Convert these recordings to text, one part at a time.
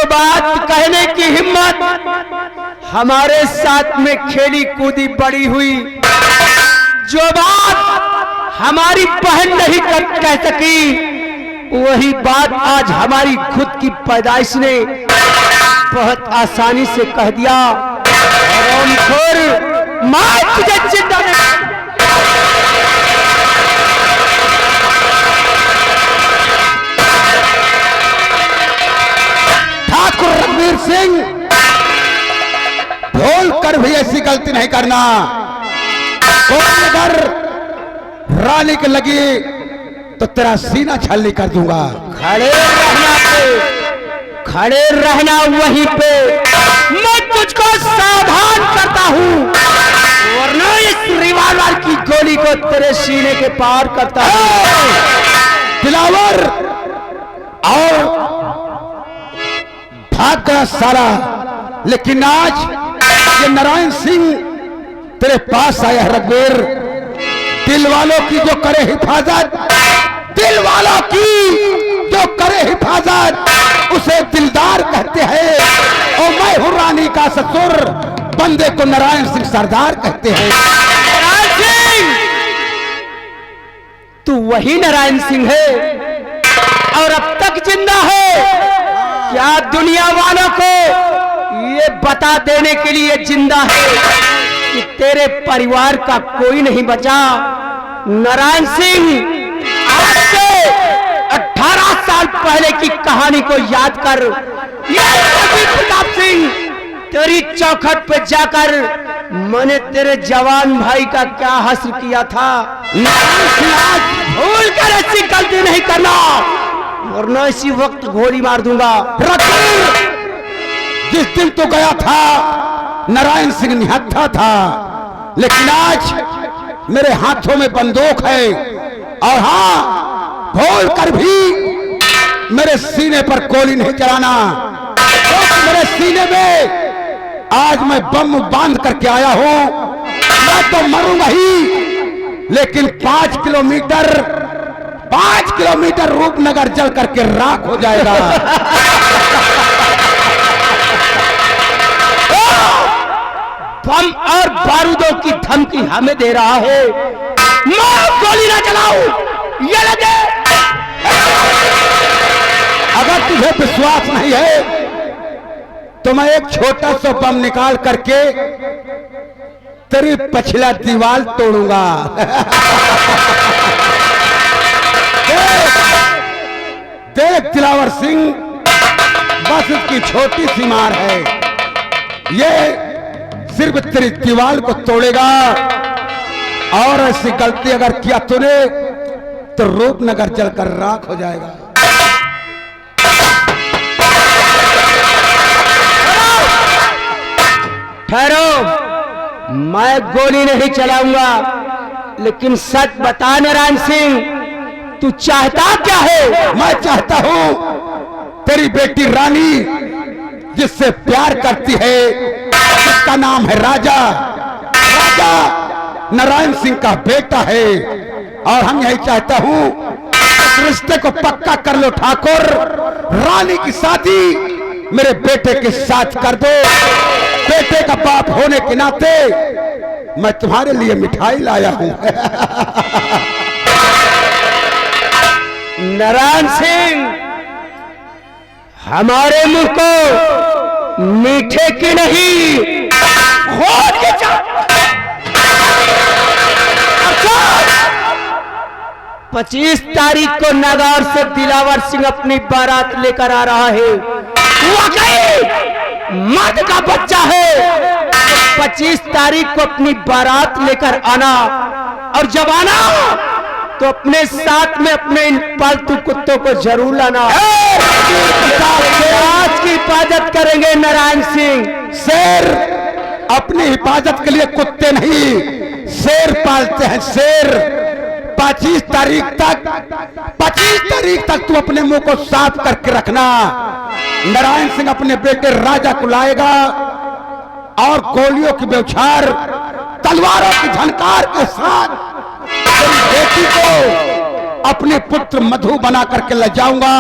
बात कहने की हिम्मत हमारे साथ में खेली कूदी बड़ी हुई, जो बात हमारी बहन नहीं कह सकी, वही बात आज हमारी खुद की पैदाइश ने बहुत आसानी से कह दिया। मैं तुझे जिंदा नहीं। ठाकुर रघुवीर सिंह, भूल कर भी ऐसी गलती नहीं करना। कोई अगर रानी के लगी तो तेरा सीना छलनी कर दूंगा। खड़े रहना वहीं पे, मैं तुझको सावधान करता हूँ, वरना इस रिवाल्वर की गोली को तेरे सीने के पार करता हूँ। दिलावर और भाग गया सारा, लेकिन आज ये नारायण सिंह तेरे पास आया है। रघुवीर, दिल वालों की जो करे हिफाजत, दिल वालों की जो करे हिफाजत, उसे दिलदार कहते हैं। और मैं हूं रानी का ससुर, बंदे को नारायण सिंह सरदार कहते हैं। नारायण सिंह, तू वही नारायण सिंह है और अब तक जिंदा है। क्या दुनिया वालों को ये बता देने के लिए जिंदा है कि तेरे परिवार का कोई नहीं बचा। नारायण सिंह, आज से 18 साल पहले की कहानी को याद कर। प्रताप सिंह, तेरी चौखट पे जाकर मैंने तेरे जवान भाई का क्या हश्र किया था। भूल कर ऐसी गलती नहीं करना, वरना इसी वक्त गोली मार दूंगा। जिस दिन तो गया था नारायण सिंह निहत्था था, लेकिन आज मेरे हाथों में बंदूक है। और हाँ, भूल कर भी मेरे सीने पर गोली नहीं चलाना। तो मेरे सीने में आज मैं बम बांध करके आया हूं। मैं तो मरूंगा ही, लेकिन 5 किलोमीटर रूपनगर जल करके राख हो जाएगा। बम और बारूदों की धमकी हमें दे रहा है। मैं गोली ना चलाऊं, ये लगे। अगर तुझे विश्वास नहीं है तो मैं एक छोटा सा बम निकाल करके तेरी पछिला दीवार तोड़ूंगा। देख दिलावर सिंह, बस इसकी छोटी सी मार है, ये सिर्फ तेरी दीवार को तोड़ेगा। और ऐसी गलती अगर किया तूने तो रूपनगर जलकर राख हो जाएगा। ठहरो, मैं गोली नहीं चलाऊंगा, लेकिन सच बता नारायण सिंह, तू चाहता क्या है? मैं चाहता हूं तेरी बेटी रानी, जिससे प्यार करती है, जिसका नाम है राजा, राजा नारायण सिंह का बेटा है। और हम यही चाहता हूं, इस रिश्ते को पक्का कर लो ठाकुर। रानी की शादी मेरे बेटे के साथ कर दो। बेटे का बाप होने के नाते मैं तुम्हारे लिए मिठाई लाया हूं। नारायण सिंह, हमारे मुंह को मीठे की नहीं, खोद के 25 तारीख को नागौर से दिलावर सिंह अपनी बारात लेकर आ रहा है। वाकई मर्द का बच्चा है। 25 तारीख को अपनी बारात लेकर आना, और जब आना तो अपने साथ में अपने इन पालतू कुत्तों को जरूर लाना। आज की हिफाजत करेंगे नारायण सिंह। शेर अपनी हिफाजत के लिए कुत्ते नहीं, शेर पालते हैं, शेर। 25 तारीख तक तू अपने मुंह को साफ करके रखना। नारायण सिंह अपने बेटे राजा को लाएगा और गोलियों की बौछार, तलवारों की झनकार के साथ बेटी को अपने पुत्र मधु बना करके ले जाऊंगा।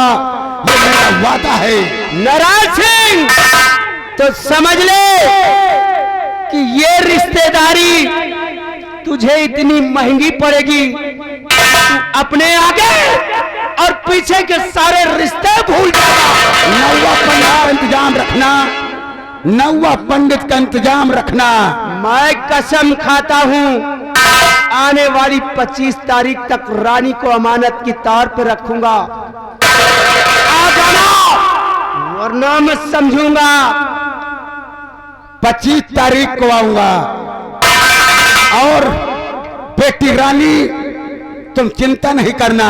ये मेरा वादा है। नारायण सिंह, सिंह, तो समझ ले कि ये रिश्तेदारी तुझे इतनी महंगी पड़ेगी। तू अपने आगे और पीछे के सारे रिश्ते भूल जाएगा। नौवा पंडित का इंतजाम रखना, नौवा पंडित का इंतजाम रखना। मैं कसम खाता हूँ आने वाली 25 तारीख तक रानी को अमानत की तौर पर रखूंगा। आ जाना वरना मैं समझूंगा। 25 तारीख को आऊंगा। और बेटी रानी तुम चिंता नहीं करना,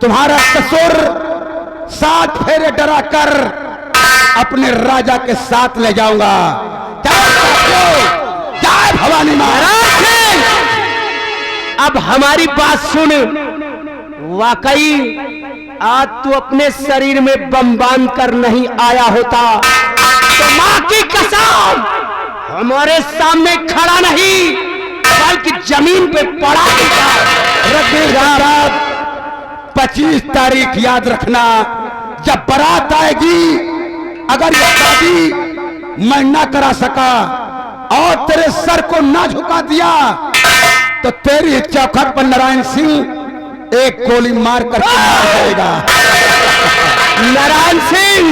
तुम्हारा ससुर 7 फेरे डरा कर अपने राजा के साथ ले जाऊंगा। जय भवानी महाराज। अब हमारी बात सुन। वाकई आज तू अपने शरीर में बम बांध कर नहीं आया होता तो मां की कसम हमारे सामने खड़ा नहीं बल्कि जमीन पे पड़ा होता। रात 25 तारीख याद रखना। जब बारात आएगी, अगर ये शादी मैं ना करा सका और तेरे सर को ना झुका दिया तो तेरी चौखट पर नारायण सिंह एक गोली मार कर मार जाएगा। नारायण सिंह,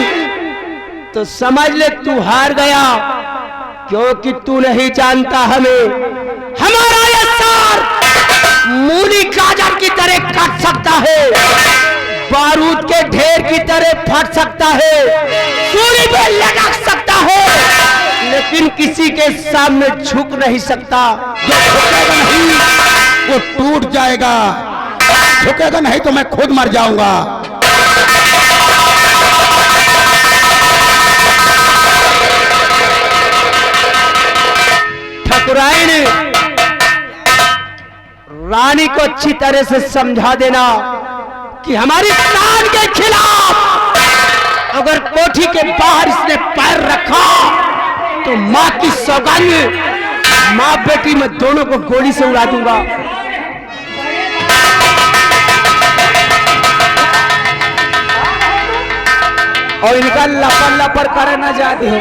तो समझ ले तू हार गया, क्योंकि तू नहीं जानता हमें। हमारा ये सर मूली गाजर की तरह कट सकता है, बारूद के ढेर की तरह फट सकता है, सूली पे लटक सकता है, लेकिन किसी के सामने झुक नहीं सकता। जो झुकेगा नहीं वो टूट जाएगा, झुकेगा नहीं तो मैं खुद मर जाऊंगा। ठकुराइन, रानी को अच्छी तरह से समझा देना कि हमारी शान के खिलाफ अगर कोठी के बाहर इसने पैर रखा तो मां की सौगंध, मां बेटी में दोनों को गोली से उड़ा दूंगा। और इनका लपर लपर करे ना जाती हो,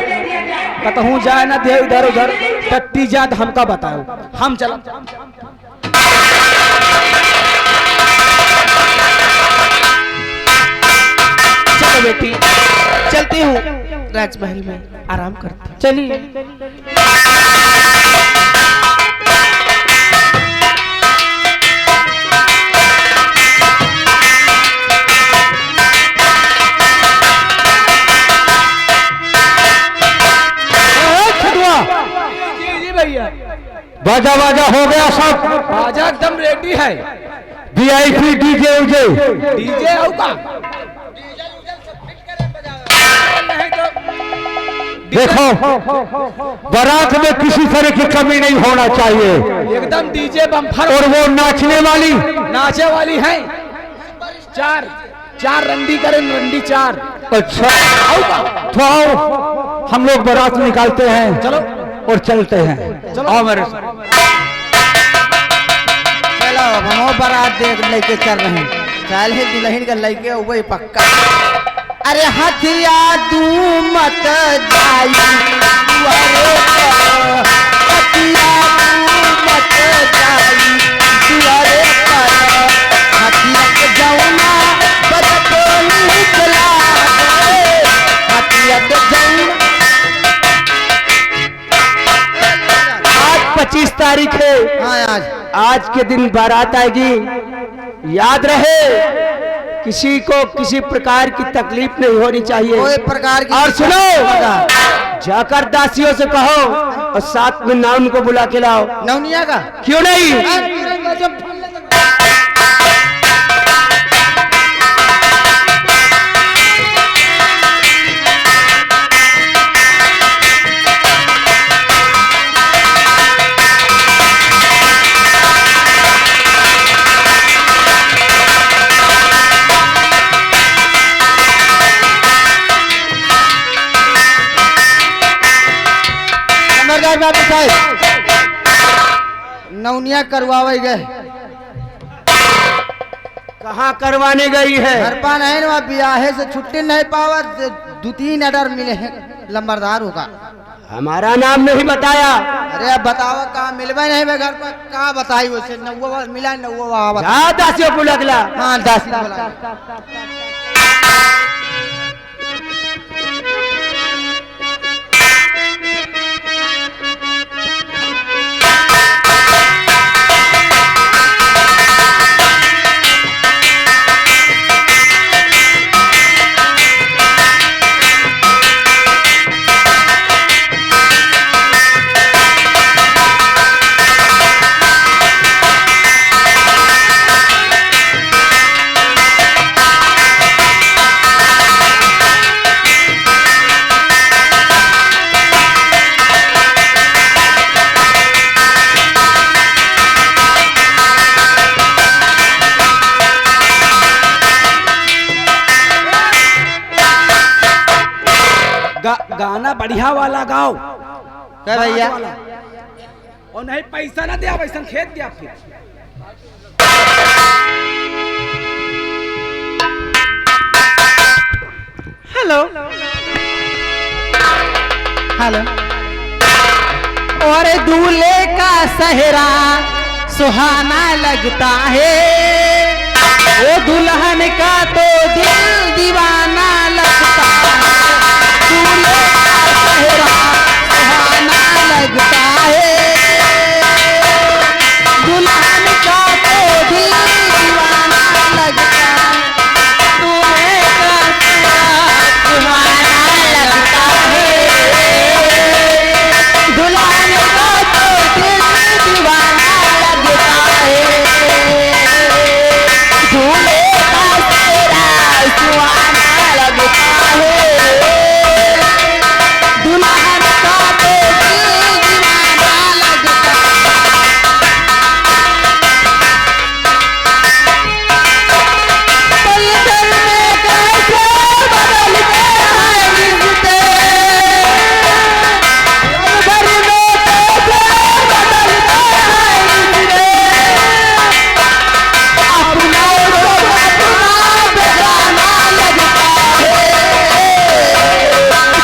कतहूं जाए ना दे इधर उधर, टट्टी जात हमका बताओ, हम चला। चलो बेटी, चलती हूँ राजमहल में आराम करती। चलिए। बाजा बाजा हो गया सब, बाजा एकदम रेडी है। VIP डीजे उजे डीजे होगा। देखो, बारात में किसी तरह की कमी नहीं होना चाहिए। एकदम डीजे बम्फर। और वो नाचने वाली नाचे वाली है चार चार रंडी करें, रंडी 4। अच्छा, तो आओ हम लोग बारात निकालते हैं। चलो और चलते हैं। चलो। आओ मेरे चलो हम बारात देख लेके चल रहे हैं। चल है दुल्हन का लेके वही पक्का। अरे हथिया तू मत जाई, हथिया तू मत जाई, हथिया के जौना बदकोली चला, हथिया के जौना। आज 25 तारीख है। हाँ, आज के दिन बारात आएगी। याद रहे किसी को किसी प्रकार की तकलीफ नहीं होनी चाहिए। कोई प्रकार की। और सुनो, जाकर दासियों से कहो और साथ में नाम को बुला के लाओ। नौनिया का क्यों नहीं? बाबू साहब नौनिया करवावे गए, कहाँ करवाने गई है? घर पर नहीं ना, ब्याहे से छुट्टी नहीं पावा, 2-3 ऑर्डर मिले हैं लंबरदार होगा। हमारा नाम नहीं बताया। अरे अब बताओ कहाँ मिलवा नहीं बे, घर पर कहाँ बताई वैसे, 9 मिला 9 जा दासियों को लगला। हाँ 10 बोला। गाना बढ़िया वाला गाओ। क्या भैया? और नहीं पैसा ना दिया, वैसा खेत दिया फिर। Hello hello. और दूल्हे का सहरा सुहाना लगता है, वो दुल्हन का तो दिल दीवाना लगता है। दूल्हे का सहरा सुहाना लगता है, दुल्हन का तो दिल दीवाना लगता है। दूल्हे का सहरा सुहाना लगता है, दुल्हन का तो दिल दीवाना लगता है। दूल्हे का सहरा सुहाना लगता है, दुल्हन का तो दिल दीवाना लगता है। पल भर में कैसे बदलते हैं रिश्ते, पल भर में कैसे बदलते हैं रिश्ते। अपना लोग अपना बेगाना लगता है,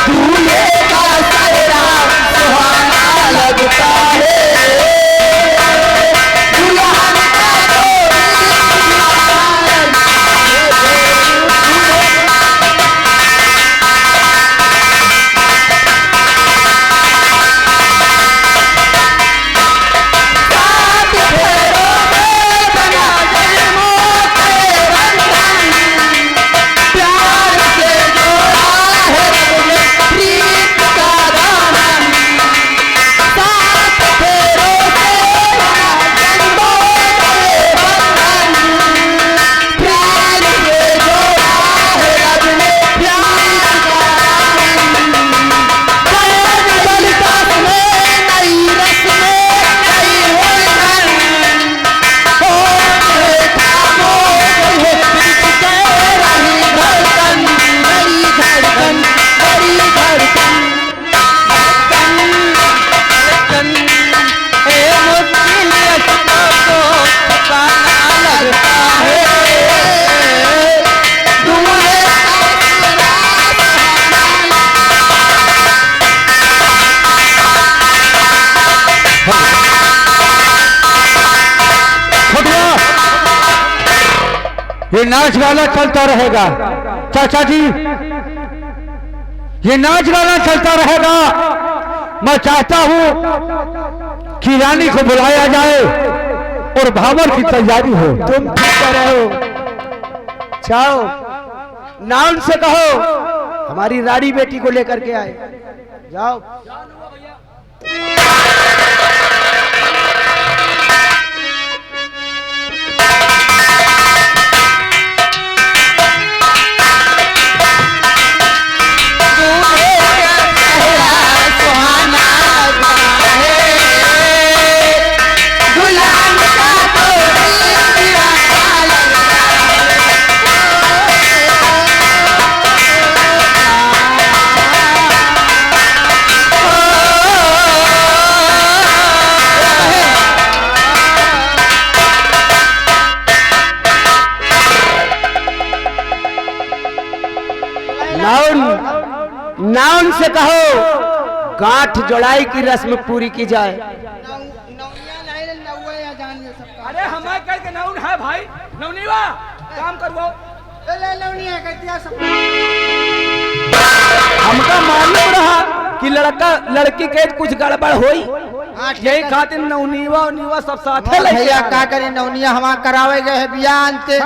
दूल्हे का सहरा सुहाना लगता है, दुल्हन का तो दिल दीवाना लगता है। सात फेरों में बना जन्मों के बंधन, प्यार से जोड़ा है रब ने प्रीत का दामन। सात फेरों से बना जन्मों के बंधन, प्यार से जोड़ा है रब ने प्रीत का दामन। नए बलिदास में नई रस्में नई उलझन, होठे खामोश है बीच के रही धड़कन, मेरी धड़कन, मेरी धड़कन, धड़कन, ए मुश्किल अश्कों को छुपाना लगता है, दूल्हे का सहरा सुहाना छोटिया, ये नाच गाना चलता रहेगा। चाचा जी, ये नाच गाना चलता रहेगा। मैं चाहता हूं कि रानी को बुलाया जाए और भावर की तैयारी हो। तुम ठीक रहो, जाओ नाम से कहो हमारी रानी बेटी को लेकर के आए। जाओ। दूल्हे का सहरा सुहाना लगता है, दुल्हन का तो दिल दीवाना लगता है। नाउन से कहो गांठ जोड़ाई की रस्म पूरी की जाए। अरे हमारे कह के नाउन है भाई, नवनीवा काम करवो। हमका मालूम रहा कि लड़का लड़की के कुछ गड़बड़ होई, यही खातिर नवनीवा उनीवा सब साथे लगे। भैया का करी नवनिया हमारा करावे गए है बियाह अंते,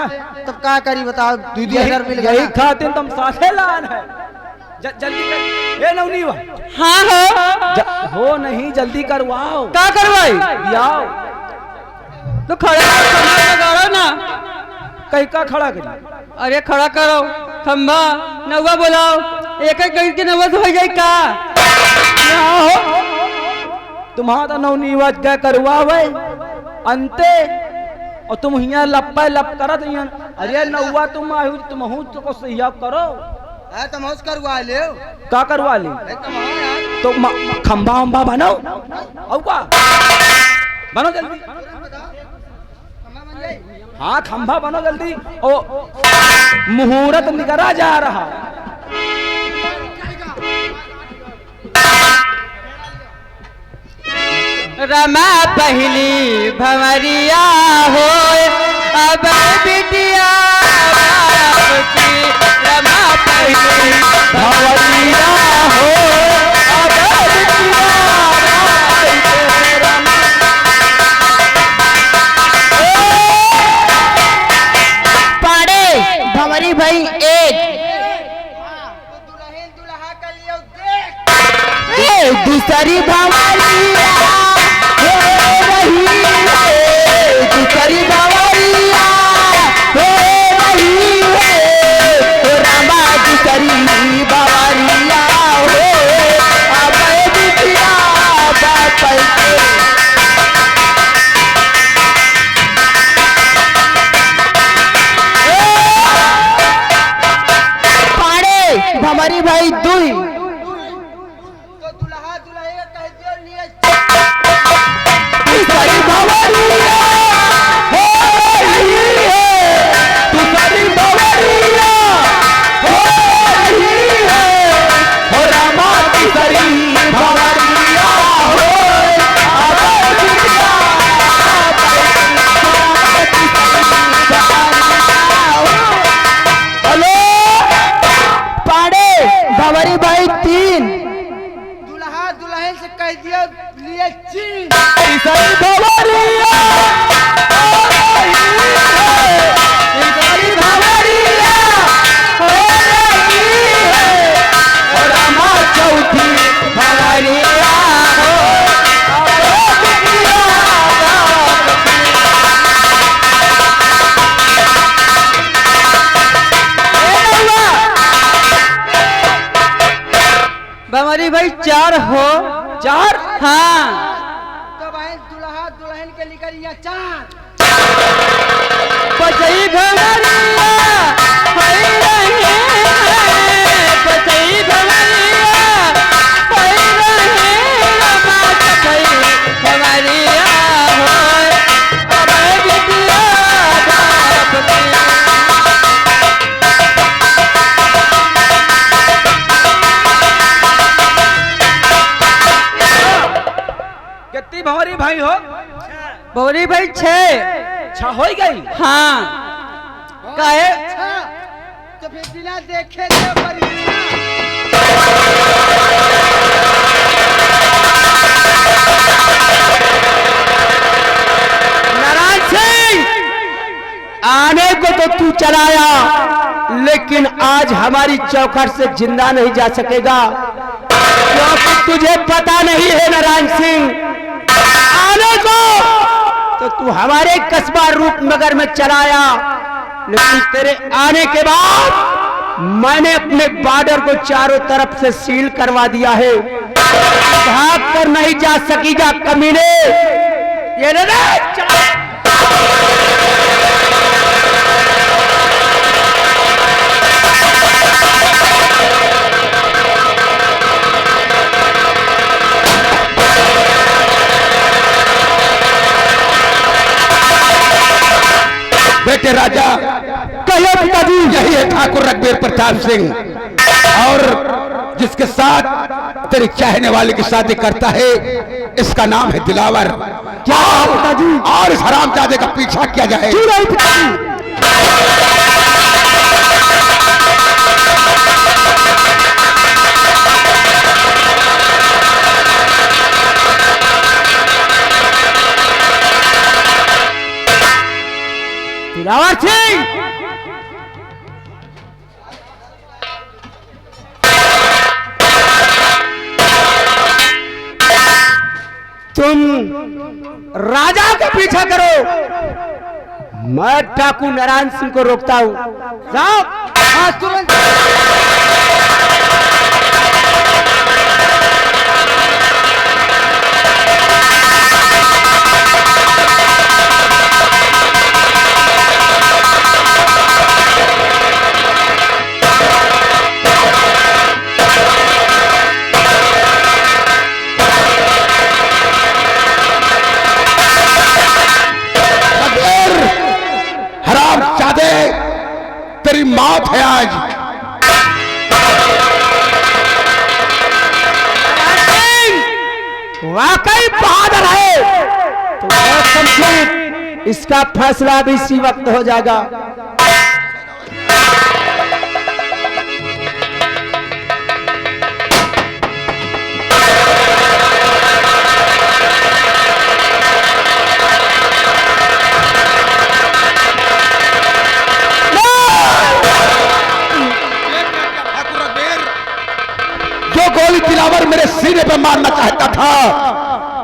तब का करी बताओ, 2,000 मिल यही गया। खातिर तुम साथे लान है। जल्दी कर, ए नवनीवा। हाँ हो नहीं, जल्दी करवाओ। का करवाई? बियाओ तो खड़ा करो ना। कहीं का खड़ा करी? अरे खड़ा करो खम्बा, नौवा बोलाओ, एक एक करके नौवा तो हो जाए का। यहाँ हो तुम्हारा तो नवनीवा क्या करवावे अंते, और तुम यहाँ लप्पा लप करत यहाँ। अरे नौवा तुम आयु तुम हूँ तो सहयोग करो। तो मौज करवा ले, का करवा ली? तो खंबा वंबा बनो औ का बनो जल्दी। हाँ खंबा बनो जल्दी। ओ मुहूर्त निकला जा रहा। रमा पहली भंवरिया हो अब बिटिया की। रमा पहली भंवरिया हो अब बिटिया पाड़े भंवरी भाई एक दूसरी भंवरिया हो रही है, दूसरी भंवरिया हो रही है, रामा दूसरी भंवरिया हो अब बिटिया बाप पाड़े भंवरी भाई दुई दूसरी भंवरिया हो रही है, दूसरी भंवरिया हो रही है, हो रामा दूसरी भंवरिया हो अब बिटिया हेलो पाड़े भंवरी भाई तीन दुल्हा दुल्हन से कह दिया लिए चीन। तीसरी भंवरिया हो रही है, तीसरी भंवरिया हो रही है, और रामा चौथी भंवरिया हो अब बिटिया भंवरी भाई चार हो। चार। हाँ तो भाई दुल्हा दुल्हन के लेकर यहाँ चार। पचई भंवरिया होई रही है, पचई भंवरिया होई रही है, रमा पचई भंवरिया होय अब बिटिया बाप की। कितनी भंवरी भाई हो? भंवरी भाई 6। छह हो गई। हाँ काहे? अच्छा, तो फिर बिना देखे ले परिचय। नारायण सिंह, आने को तो तू चलाया, लेकिन आज हमारी चौखट से जिंदा नहीं जा सकेगा, क्योंकि तुझे पता नहीं है नारायण सिंह। आने को तो तू हमारे कस्बा रूपनगर में चलाया, लेकिन तेरे आने के बाद मैंने अपने बॉर्डर को चारों तरफ से सील करवा दिया है। भाग कर नहीं जा सकेगा कमीने। ये बेटे राजा कहिए पिताजी। यही है ठाकुर रघुवीर प्रताप सिंह, और जिसके साथ तेरी चाहने वाले की शादी करता है, इसका नाम है दिलावर। क्या पिताजी? और इस हरामजादे का पीछा किया जाए। क्यों नहीं पिताजी? दिलावर सिंह, तुम राजा का पीछा करो, मैं ठाकुर नारायण सिंह को रोकता हूं। जाओ। हाँ, तुरंत। तेरी मौत है आज। वाकई बहादुर है तो बहुत समझो, इसका फैसला भी इसी वक्त हो जाएगा। गोली दिलावर मेरे सीने पर मारना चाहता था,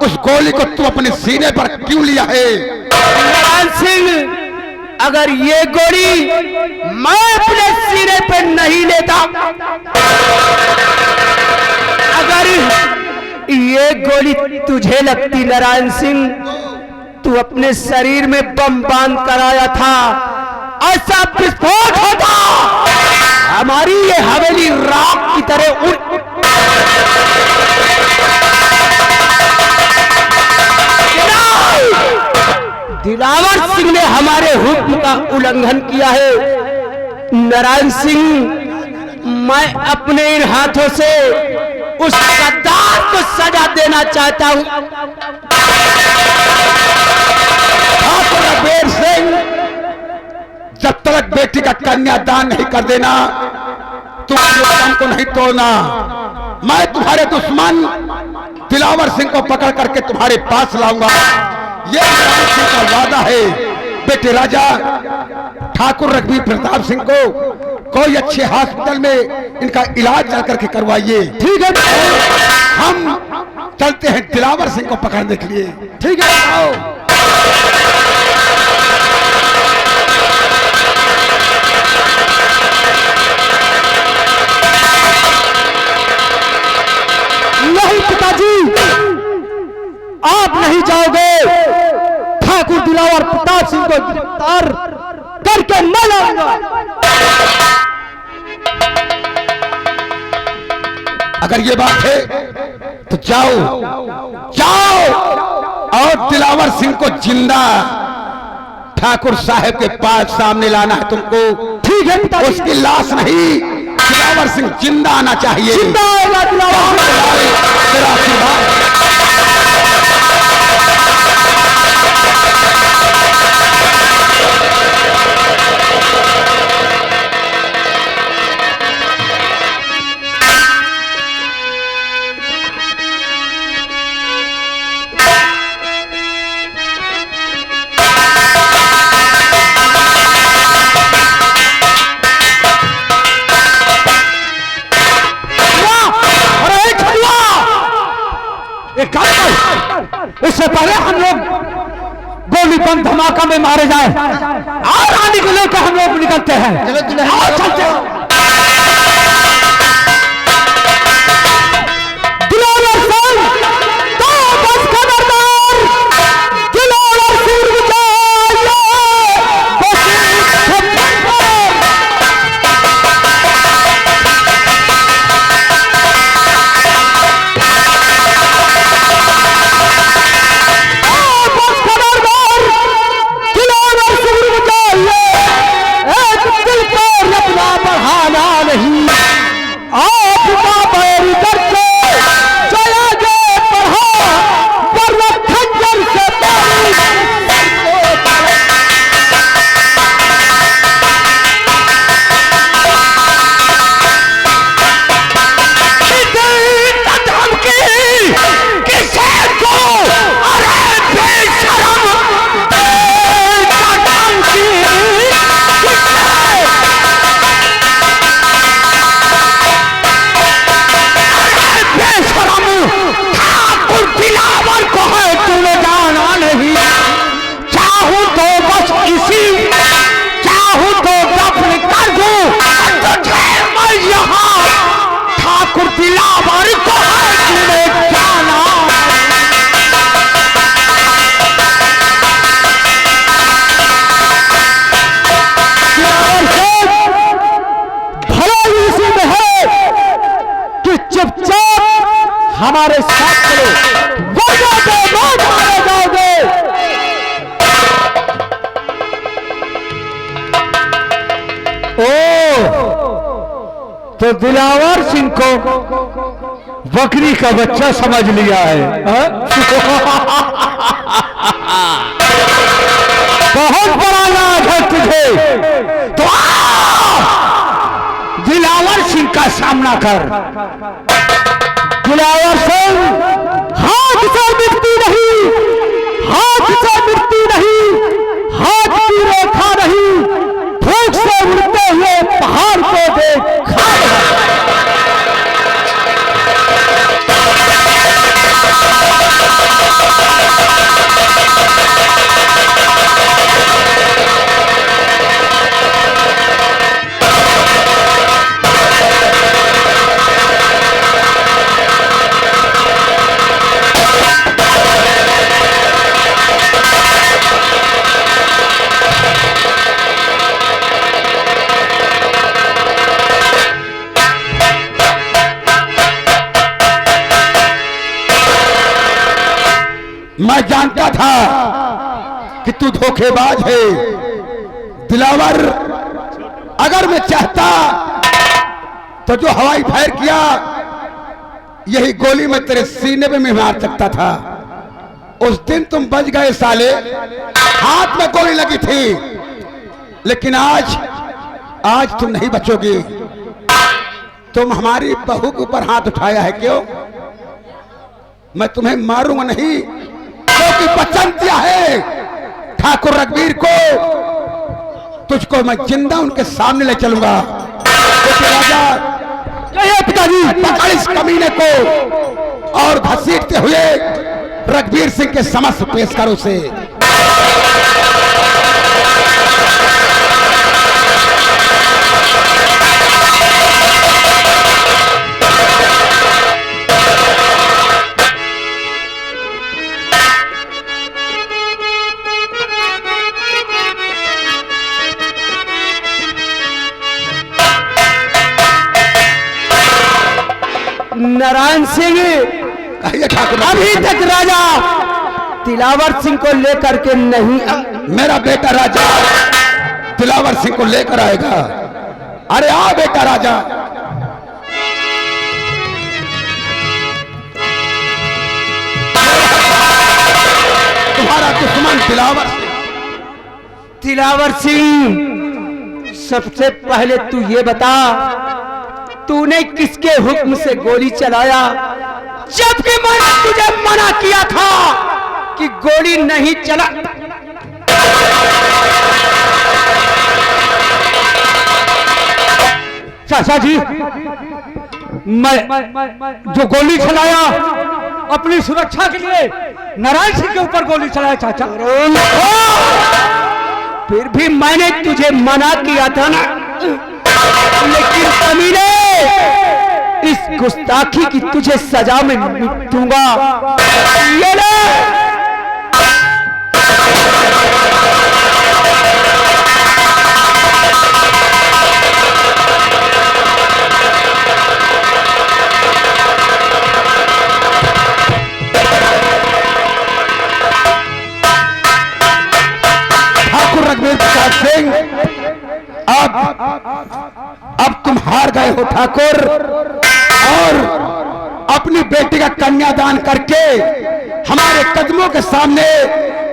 उस गोली को तू अपने सीने पर क्यों लिया है? नारायण सिंह, अगर ये गोली मैं अपने सीने पर नहीं लेता, अगर ये गोली तुझे लगती नारायण सिंह, तू अपने शरीर में बम बांध कर आया था, ऐसा विस्फोट होता, हमारी ये हवेली राख की तरह उड़। दिलावर सिंह ने हमारे हुक्म का उल्लंघन किया है। नारायण सिंह, मैं अपने इन हाथों से उस गद्दार को सजा देना चाहता हूं। ठाकुर रघुवीर सिंह, जब तक बेटी का कन्यादान नहीं कर देना, तुम काम को नहीं तोड़ना। मैं तुम्हारे दुश्मन दिलावर सिंह को पकड़ करके तुम्हारे पास लाऊंगा। ये नारायण सिंह का वादा है। बेटे राजा ठाकुर रघुवीर प्रताप सिंह को कोई अच्छे हॉस्पिटल में इनका इलाज चल करके करवाइए। ठीक है, हम चलते हैं दिलावर सिंह को पकड़ने के लिए। ठीक है, आओ। नहीं पिताजी, आप नहीं जाओगे। ठाकुर दिलावर प्रताप सिंह को गिरफ्तार करके मैं लाऊंगा। अगर ये बात है तो जाओ जाओ और दिलावर सिंह को जिंदा ठाकुर साहब के पास सामने लाना है तुमको। ठीक है पिताजी। उसकी लाश नहीं, दिलावर सिंह जिंदा आना चाहिए। जिंदा होगा दिलावर। तेरा आशीर्वाद। इससे पहले हम लोग गोली बम धमाका में मारे जाए और आने को लेकर हम लोग निकलते हैं। चलो और चलते हैं। दिलावर सिंह, तो बस खबरदार, दिलावर सिंह विजय, बस खबरदार। दिलावर सिंह विजय, एक दिल पर अपना बढ़ा हमारे साथ चलो, वरना तो मौत मारे जाओगे। ओ तो दिलावर सिंह को बकरी का बच्चा समझ लिया है, बहुत बड़ा लाभ है तुझे, तो दिलावर सिंह का सामना कर। दिलावर सिंह हाथ से मिटती नहीं, हाथ से मिटती नहीं, हाथ की रेखा नहीं, भूख से उड़ते हुए पहाड़ को देखा। मैं जानता था कि तू धोखेबाज है दिलावर। अगर मैं चाहता तो जो हवाई फायर किया यही गोली मैं तेरे सीने पे मैं मार सकता था। उस दिन तुम बच गए साले, हाथ में गोली लगी थी, लेकिन आज तुम नहीं बचोगे। तुम हमारी बहू के ऊपर हाथ उठाया है क्यों? मैं तुम्हें मारूंगा नहीं, क्योंकि वचन दिया है ठाकुर रघुवीर को, तुझको मैं जिंदा उनके सामने ले चलूंगा। राजा पिताजी पकड़ इस कमीने को और घसीटते हुए रघुवीर सिंह के समक्ष पेश करो उसे। नारायण सिंह अभी तक राजा दिलावर सिंह को लेकर के नहीं। मेरा बेटा राजा दिलावर सिंह को लेकर आएगा। अरे आ बेटा राजा। तुम्हारा दुश्मन दिलावर सिंह, सबसे पहले तू ये बता, तूने किसके हुक्म से गोली चलाया, जबकि मैंने तुझे मना किया था कि गोली नहीं चला। चाचा जी, मैं जो गोली चलाया अपनी सुरक्षा के लिए नारायण सिंह के ऊपर गोली चलाया चाचा। फिर भी मैंने तुझे मना किया था ना, लेकिन कमीने इस गुस्ताखी की तुझे सजा में दूंगा। ये ले। ठाकुर रघुवीर प्रसाद सिंह, अब तुम हार गए हो ठाकुर, और अपनी बेटी का कन्यादान करके हमारे कदमों के सामने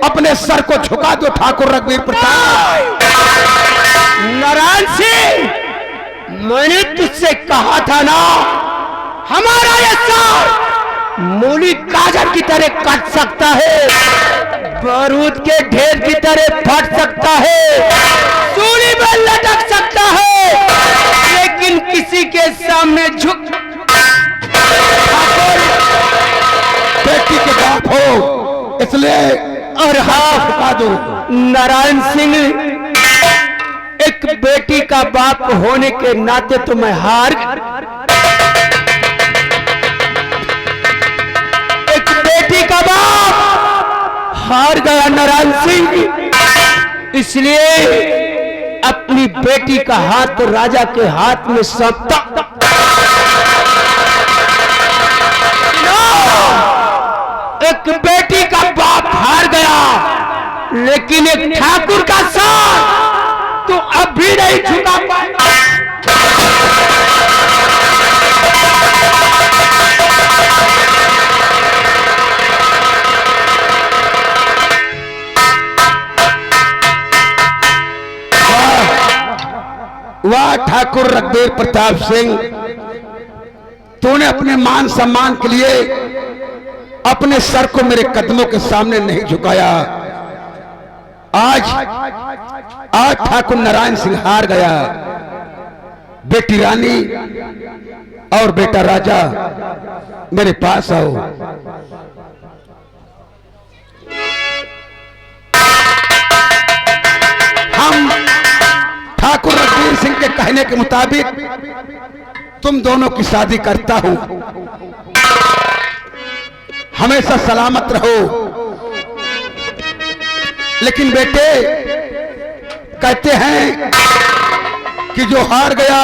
अपने सर को झुका दो ठाकुर रघुवीर प्रसाद। नारायण सिंह, मैंने तुझसे कहा था ना, हमारा ये सर मूली गाजर की तरह कट सकता है, बारूद के ढेर की तरह फट सकता है, सूली में लटक सकता है, लेकिन किसी के सामने झुक। बेटी के बाप हो इसलिए और हाँ झुका दो। नारायण सिंह, एक बेटी का बाप होने के नाते तो मैं हार, एक बेटी का बाप हार गया नारायण सिंह, इसलिए अपनी बेटी का हाथ राजा के हाथ में सौंपता। एक बेटी का बाप हार गया, लेकिन एक ठाकुर का साथ तो अब भी नहीं झुका पाएगा। वाह ठाकुर रघुवीर प्रताप सिंह, तूने अपने मान सम्मान के लिए अपने सर को मेरे कदमों के सामने नहीं झुकाया। आज ठाकुर नारायण सिंह हार गया। बेटी रानी और बेटा राजा मेरे पास आओ। हम ठाकुर रघुवीर सिंह के कहने के मुताबिक तुम दोनों की शादी करता हूं। हमेशा सलामत रहो। लेकिन बेटे कहते हैं कि जो हार गया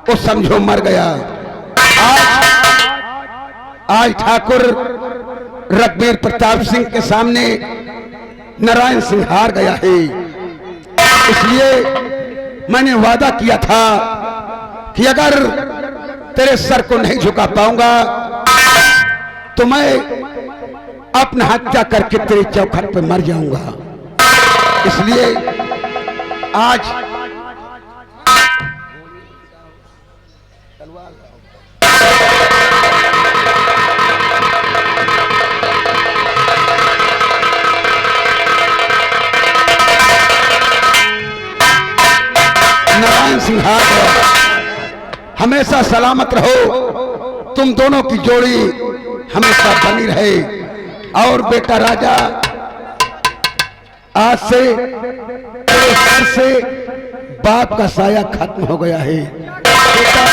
वो समझो मर गया। आज ठाकुर रघुवीर प्रताप सिंह के सामने नारायण सिंह हार गया है। इसलिए मैंने वादा किया था कि अगर तेरे सर को नहीं झुका पाऊंगा तो मैं अपना हत्या करके तेरे चौखट पे मर जाऊंगा। इसलिए आज नारायण सिंह हार गया। हमेशा सलामत रहो। तुम दोनों की जोड़ी हमेशा बनी रहे। और बेटा राजा, आज से तेरे सर से बाप का साया खत्म हो गया है। बेटा